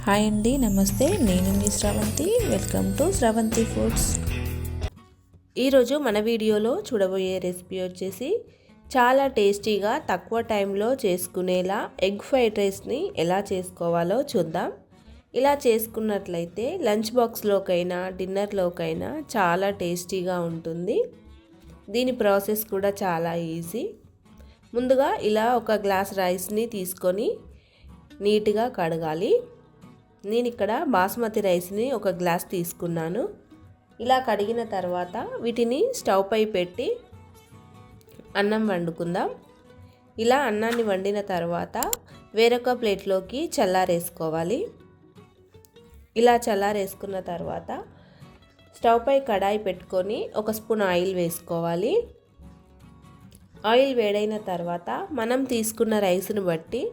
Hi అండి, నమస్తే. నేను మీ Sravanthi. Welcome to Sravanthi foods. ఈరోజు మన వీడియోలో చూడబోయే రెసిపీ వచ్చేసి చాలా టేస్టీగా తక్కువ టైంలో చేసుకునేలా ఎగ్ ఫ్రైడ్ రైస్ని ఎలా చేసుకోవాలో చూద్దాం. ఇలా చేసుకున్నట్లయితే లంచ్ బాక్స్లోకైనా డిన్నర్లోకైనా చాలా టేస్టీగా ఉంటుంది. దీని ప్రాసెస్ కూడా చాలా ఈజీ. ముందుగా ఇలా ఒక గ్లాస్ రైస్ని తీసుకొని నీట్గా కడగాలి. నేను ఇక్కడ బాస్మతి రైస్ని ఒక గ్లాస్ తీసుకున్నాను. ఇలా కడిగిన తర్వాత వీటిని స్టవ్ పై పెట్టి అన్నం వండుకుందాం. ఇలా అన్నాన్ని వండిన తర్వాత వేరొక ప్లేట్లోకి చల్లారేసుకోవాలి. ఇలా చల్లారేసుకున్న తర్వాత స్టవ్ పై కడాయి పెట్టుకొని ఒక స్పూన్ ఆయిల్ వేసుకోవాలి. ఆయిల్ వేడైన తర్వాత మనం తీసుకున్న రైస్ని బట్టి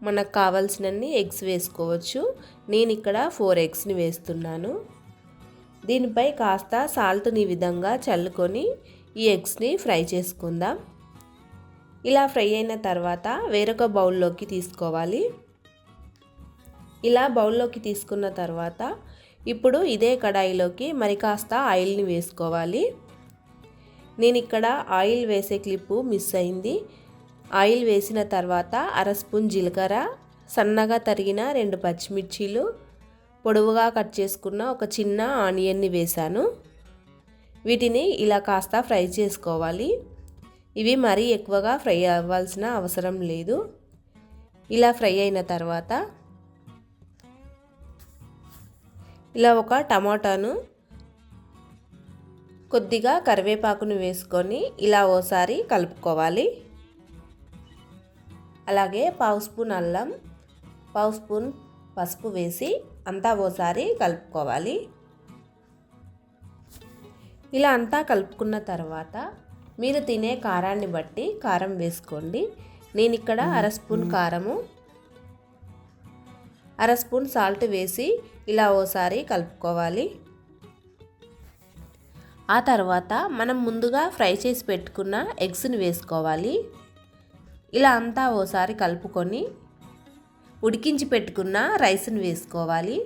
మనకు కావాల్సినన్ని ఎగ్స్ వేసుకోవచ్చు. నేను ఇక్కడ 4 ఎగ్స్ని వేస్తున్నాను. దీనిపై కాస్త సాల్ట్ని విధంగా చల్లుకొని ఈ ఎగ్స్ని ఫ్రై చేసుకుందాం. ఇలా ఫ్రై అయిన తర్వాత వేరొక బౌల్లోకి తీసుకోవాలి. ఇలా బౌల్లోకి తీసుకున్న తర్వాత ఇప్పుడు ఇదే కడాయిలోకి మరి కాస్త ఆయిల్ని వేసుకోవాలి. నేను ఇక్కడ ఆయిల్ వేసే క్లిప్పు మిస్ అయింది. ఆయిల్ వేసిన తర్వాత 1/2 స్పూన్ జీలకర్ర, సన్నగా తరిగిన 2 పచ్చిమిర్చీలు, పొడవుగా కట్ చేసుకున్న ఒక చిన్న ఆనియన్ని వేశాను. వీటిని ఇలా కాస్త ఫ్రై చేసుకోవాలి. ఇవి మరీ ఎక్కువగా ఫ్రై అవ్వాల్సిన అవసరం లేదు. ఇలా ఫ్రై అయిన తర్వాత ఇలా ఒక టమాటాను, కొద్దిగా కరివేపాకును వేసుకొని ఇలా ఓసారి కలుపుకోవాలి. అలాగే 1/2 స్పూన్ అల్లం, 1/2 స్పూన్ పసుపు వేసి అంతా ఓసారి కలుపుకోవాలి. ఇలా అంతా కలుపుకున్న తర్వాత మీరు తినే కారాన్ని బట్టి కారం వేసుకోండి. నేను ఇక్కడ 1/2 స్పూన్ కారము, 1/2 స్పూన్ సాల్ట్ వేసి ఇలా ఓసారి కలుపుకోవాలి. ఆ తర్వాత మనం ముందుగా ఫ్రై చేసి పెట్టుకున్న ఎగ్స్ని వేసుకోవాలి. ఇలా అంతా ఓసారి కలుపుకొని ఉడికించి పెట్టుకున్న రైస్ని వేసుకోవాలి.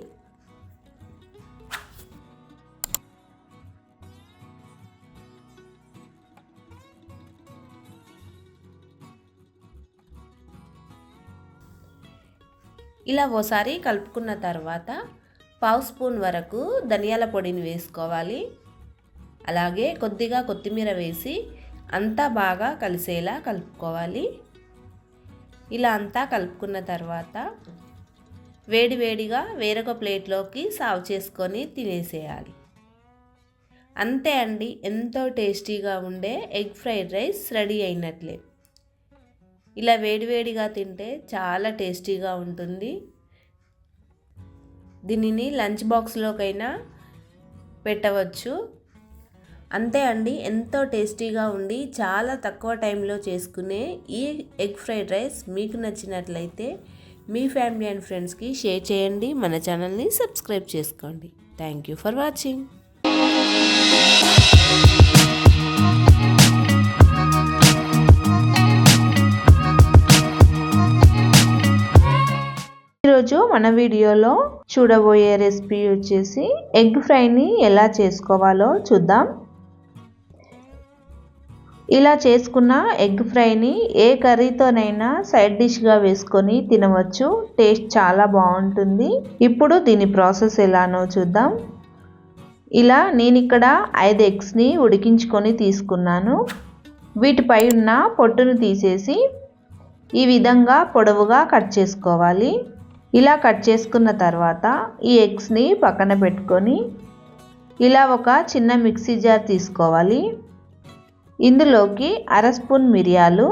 ఇలా ఓసారి కలుపుకున్న తర్వాత 1/2 స్పూన్ వరకు ధనియాల పొడిని వేసుకోవాలి. అలాగే కొద్దిగా కొత్తిమీర వేసి అంతా బాగా కలిసేలా కలుపుకోవాలి. ఇలా అంతా కలుపుకున్న తర్వాత వేడివేడిగా వేరొక ప్లేట్లోకి సర్వ్ చేసుకొని తినేసేయాలి. అంతే అండి, ఎంతో టేస్టీగా ఉండే ఎగ్ ఫ్రైడ్ రైస్ రెడీ అయినట్లే. ఇలా వేడివేడిగా తింటే చాలా టేస్టీగా ఉంటుంది. దీనిని లంచ్ బాక్స్లోకైనా పెట్టవచ్చు. అంతే అండి, ఎంతో టేస్టీగా ఉండి చాలా తక్కువ టైంలో చేసుకునే ఈ ఎగ్ ఫ్రైడ్ రైస్ మీకు నచ్చినట్లయితే మీ ఫ్యామిలీ అండ్ ఫ్రెండ్స్కి షేర్ చేయండి. మన ఛానల్ని సబ్స్క్రైబ్ చేసుకోండి. Thank you for watching. ఈరోజు మన వీడియోలో చూడబోయే రెసిపీ వచ్చేసి ఎగ్ ఫ్రైని ఎలా చేసుకోవాలో చూద్దాం. ఇలా చేసుకున్న ఎగ్ ఫ్రైని ఏ కర్రీతోనైనా సైడ్ డిష్గా వేసుకొని తినవచ్చు. టేస్ట్ చాలా బాగుంటుంది. ఇప్పుడు దీని ప్రాసెస్ ఎలానో చూద్దాం. ఇలా నేను ఇక్కడ 5 ఎగ్స్ని ఉడికించుకొని తీసుకున్నాను. వీటిపై ఉన్న పొట్టును తీసేసి ఈ విధంగా పొడవుగా కట్ చేసుకోవాలి. ఇలా కట్ చేసుకున్న తర్వాత ఈ ఎగ్స్ని పక్కన పెట్టుకొని ఇలా ఒక చిన్న మిక్సీ జార్ తీసుకోవాలి. ఇందులోకి 1/2 స్పూన్ మిరియాలు,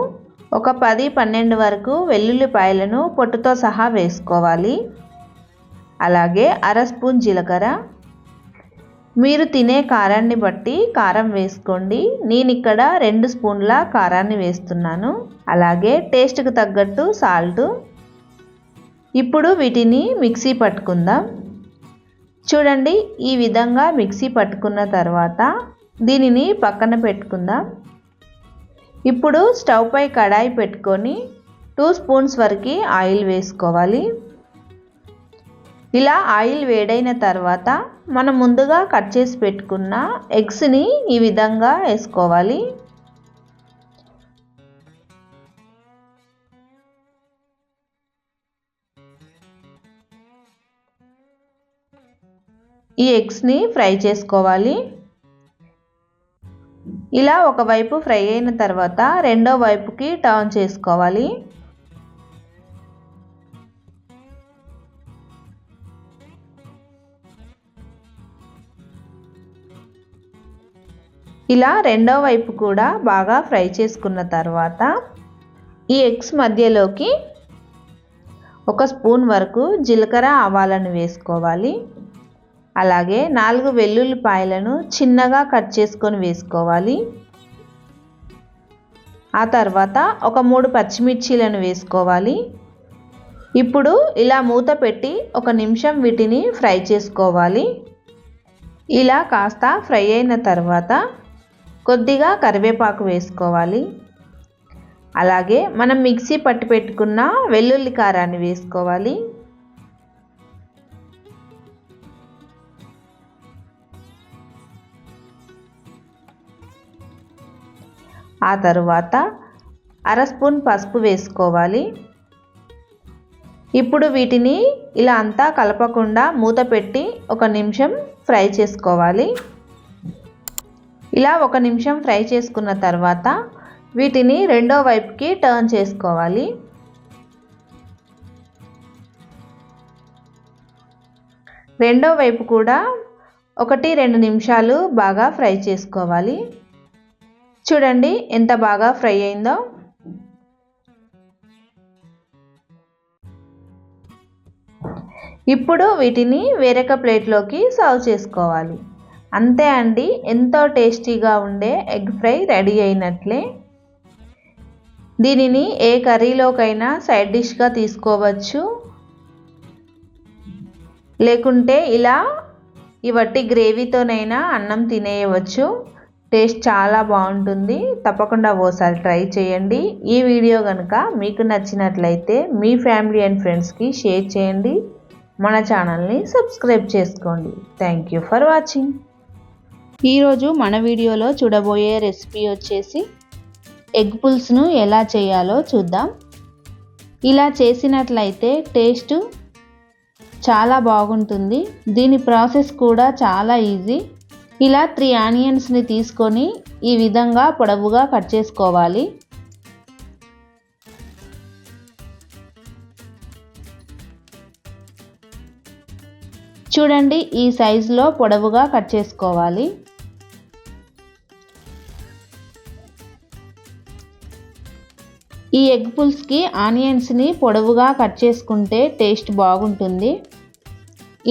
ఒక 10-12 వరకు వెల్లుల్లిపాయలను పొట్టుతో సహా వేసుకోవాలి. అలాగే 1/2 స్పూన్ జీలకర్ర. మీరు తినే కారాన్ని బట్టి కారం వేసుకోండి. నేను ఇక్కడ 2 స్పూన్ల కారాన్ని వేస్తున్నాను. అలాగే టేస్ట్కి తగ్గట్టు సాల్ట్. ఇప్పుడు వీటిని మిక్సీ పట్టుకుందాం. చూడండి, ఈ విధంగా మిక్సీ పట్టుకున్న తర్వాత దీనిని పక్కన పెట్టుకుందాం. ఇప్పుడు స్టవ్ పై కడాయి పెట్టుకొని 2 స్పూన్స్ వరకు ఆయిల్ వేసుకోవాలి. ఇలా ఆయిల్ వేడైన తర్వాత మనం ముందుగా కట్ చేసి పెట్టుకున్న ఎగ్స్ని ఈ విధంగా వేసుకోవాలి. ఈ ఎగ్స్ని ఫ్రై చేసుకోవాలి. ఇలా ఒకవైపు ఫ్రై అయిన తర్వాత రెండో వైపుకి టర్న్ చేసుకోవాలి. ఇలా రెండో వైపు కూడా బాగా ఫ్రై చేసుకున్న తర్వాత ఈ ఎగ్స్ మధ్యలోకి 1 స్పూన్ వరకు జీలకర్ర ఆవాలను వేసుకోవాలి. అలాగే 4 వెల్లుల్లిపాయలను చిన్నగా కట్ చేసుకొని వేసుకోవాలి. ఆ తర్వాత ఒక 3 పచ్చిమిర్చీలను వేసుకోవాలి. ఇప్పుడు ఇలా మూత పెట్టి 1 నిమిషం వీటిని ఫ్రై చేసుకోవాలి. ఇలా కాస్త ఫ్రై అయిన తర్వాత కొద్దిగా కరివేపాకు వేసుకోవాలి. అలాగే మనం మిక్సీ పట్టి పెట్టుకున్న వెల్లుల్లి కారాన్ని వేసుకోవాలి. ఆ తరువాత 1/2 స్పూన్ పసుపు వేసుకోవాలి. ఇప్పుడు వీటిని ఇలా అంతా కలపకుండా మూత పెట్టి 1 నిమిషం ఫ్రై చేసుకోవాలి. ఇలా 1 నిమిషం ఫ్రై చేసుకున్న తర్వాత వీటిని రెండో వైపుకి టర్న్ చేసుకోవాలి. రెండో వైపు కూడా 1-2 నిమిషాలు బాగా ఫ్రై చేసుకోవాలి. చూడండి ఎంత బాగా ఫ్రై అయిందో. ఇప్పుడు వీటిని వేరొక ప్లేట్లోకి సర్వ్ చేసుకోవాలి. అంతే అండి, ఎంతో టేస్టీగా ఉండే ఎగ్ ఫ్రై రెడీ అయినట్లే. దీనిని ఏ కర్రీలోకైనా సైడ్ డిష్గా తీసుకోవచ్చు, లేకుంటే ఇలా ఈ వట్టి గ్రేవీతోనైనా అన్నం తినేయవచ్చు. టేస్ట్ చాలా బాగుంటుంది. తప్పకుండా ఓసారి ట్రై చేయండి. ఈ వీడియో కనుక మీకు నచ్చినట్లయితే మీ ఫ్యామిలీ అండ్ ఫ్రెండ్స్కి షేర్ చేయండి. మన ఛానల్ని సబ్స్క్రైబ్ చేసుకోండి. Thank you for watching. ఈరోజు మన వీడియోలో చూడబోయే రెసిపీ వచ్చేసి ఎగ్ పుల్స్ను ఎలా చేయాలో చూద్దాం. ఇలా చేసినట్లయితే టేస్ట్ చాలా బాగుంటుంది. దీని ప్రాసెస్ కూడా చాలా ఈజీ. ఇలా 3 ఆనియన్స్ని తీసుకొని ఈ విధంగా పొడవుగా కట్ చేసుకోవాలి. చూడండి ఈ సైజులో పొడవుగా కట్ చేసుకోవాలి. ఈ ఎగ్ పుల్స్కి ఆనియన్స్ని పొడవుగా కట్ చేసుకుంటే టేస్ట్ బాగుంటుంది.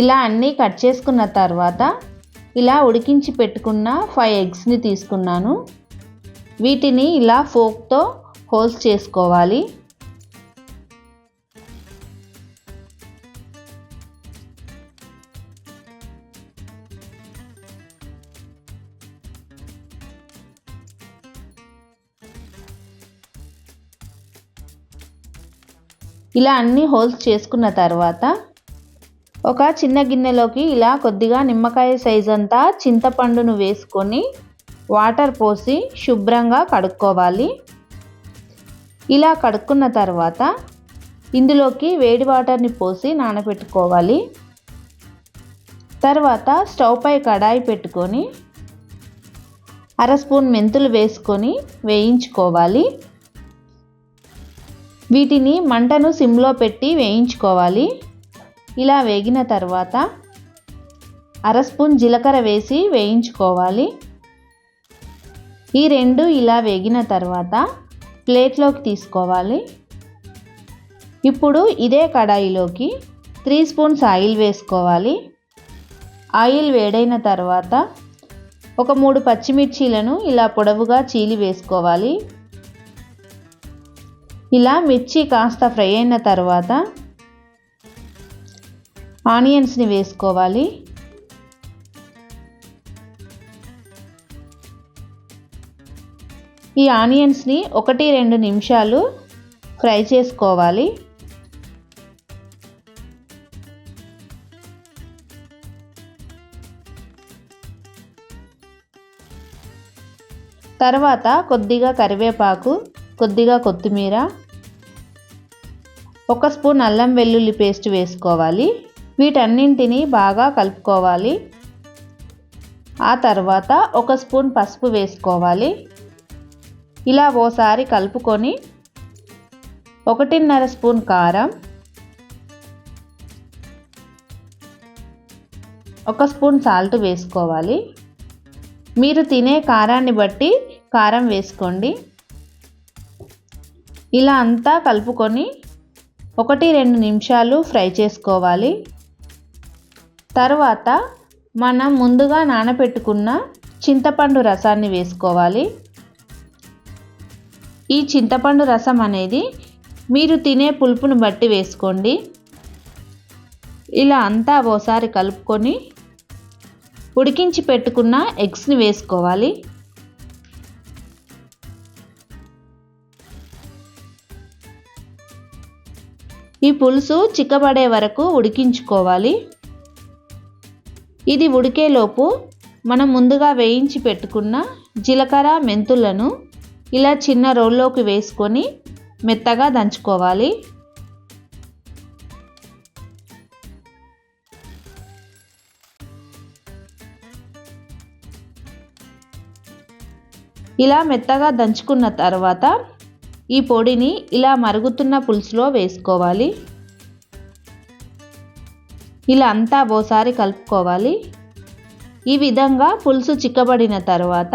ఇలా అన్నీ కట్ చేసుకున్న తర్వాత ఇలా ఉడికించి పెట్టుకున్న 5 ఎగ్స్ని తీసుకున్నాను. వీటిని ఇలా ఫోక్తో హోల్స్ చేసుకోవాలి. ఇలా అన్ని హోల్స్ చేసుకున్న తర్వాత ఒక చిన్న గిన్నెలోకి ఇలా కొద్దిగా నిమ్మకాయ సైజ్ అంతా చింతపండును వేసుకొని వాటర్ పోసి శుభ్రంగా కడుక్కోవాలి. ఇలా కడుక్కున్న తర్వాత ఇందులోకి వేడి వాటర్ని పోసి నానబెట్టుకోవాలి. తర్వాత స్టవ్ పై కడాయి పెట్టుకొని 1/2 స్పూన్ మెంతులు వేసుకొని వేయించుకోవాలి. వీటిని మంటను సిమ్లో పెట్టి వేయించుకోవాలి. ఇలా వేగిన తర్వాత 1/2 స్పూన్ జీలకర్ర వేసి వేయించుకోవాలి. ఈ రెండు ఇలా వేగిన తర్వాత ప్లేట్లోకి తీసుకోవాలి. ఇప్పుడు ఇదే కడాయిలోకి 3 స్పూన్స్ ఆయిల్ వేసుకోవాలి. ఆయిల్ వేడైన తర్వాత ఒక 3 పచ్చిమిర్చీలను ఇలా పొడవుగా చీలి వేసుకోవాలి. ఇలా మిర్చి కాస్త ఫ్రై అయిన తర్వాత ఆనియన్స్ని వేసుకోవాలి. ఈ ఆనియన్స్ని 1-2 నిమిషాలు ఫ్రై చేసుకోవాలి. తర్వాత కొద్దిగా కరివేపాకు, కొద్దిగా కొత్తిమీర, 1 స్పూన్ అల్లం వెల్లుల్లి పేస్ట్ వేసుకోవాలి. వీటన్నింటినీ బాగా కలుపుకోవాలి. ఆ తర్వాత 1 స్పూన్ పసుపు వేసుకోవాలి. ఇలా ఓసారి కలుపుకొని 1.5 స్పూన్ కారం, 1 స్పూన్ సాల్ట్ వేసుకోవాలి. మీరు తినే కారాన్ని బట్టి కారం వేసుకోండి. ఇలా అంతా కలుపుకొని 1-2 నిమిషాలు ఫ్రై చేసుకోవాలి. తర్వాత మనం ముందుగా నానబెట్టుకున్న చింతపండు రసాన్ని వేసుకోవాలి. ఈ చింతపండు రసం అనేది మీరు తినే పులుపును బట్టి వేసుకోండి. ఇలా అంతా ఓసారి కలుపుకొని ఉడికించి పెట్టుకున్న ఎగ్స్ని వేసుకోవాలి. ఈ పులుసు చిక్కబడే వరకు ఉడికించుకోవాలి. ఇది ఉడికేలోపు మనం ముందుగా వేయించి పెట్టుకున్న జీలకర్ర, మెంతులను ఇలా చిన్న రోల్లోకి వేసుకొని మెత్తగా దంచుకోవాలి. ఇలా మెత్తగా దంచుకున్న తర్వాత ఈ పొడిని ఇలా మరుగుతున్న పులుసులో వేసుకోవాలి. ఇలా అంతా ఓసారి కలుపుకోవాలి. ఈ విధంగా పులుసు చిక్కబడిన తర్వాత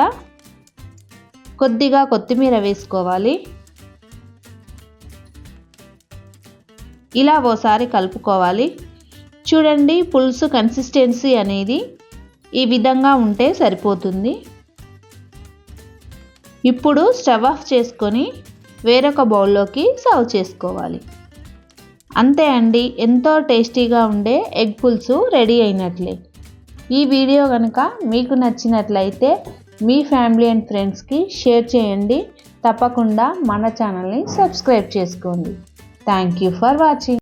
కొద్దిగా కొత్తిమీర వేసుకోవాలి. ఇలా ఓసారి కలుపుకోవాలి. చూడండి, పులుసు కన్సిస్టెన్సీ అనేది ఈ విధంగా ఉంటే సరిపోతుంది. ఇప్పుడు స్టవ్ ఆఫ్ చేసుకొని వేరొక బౌల్లోకి సర్వ్ చేసుకోవాలి. అంతే అండి, ఎంతో టేస్టీగా ఉండే ఎగ్ పులుసు రెడీ అయినట్లే. ఈ వీడియో కనుక మీకు నచ్చినట్లయితే మీ ఫ్యామిలీ అండ్ ఫ్రెండ్స్కి షేర్ చేయండి. తప్పకుండా మన ఛానల్ని సబ్స్క్రైబ్ చేసుకోండి. Thank you for watching.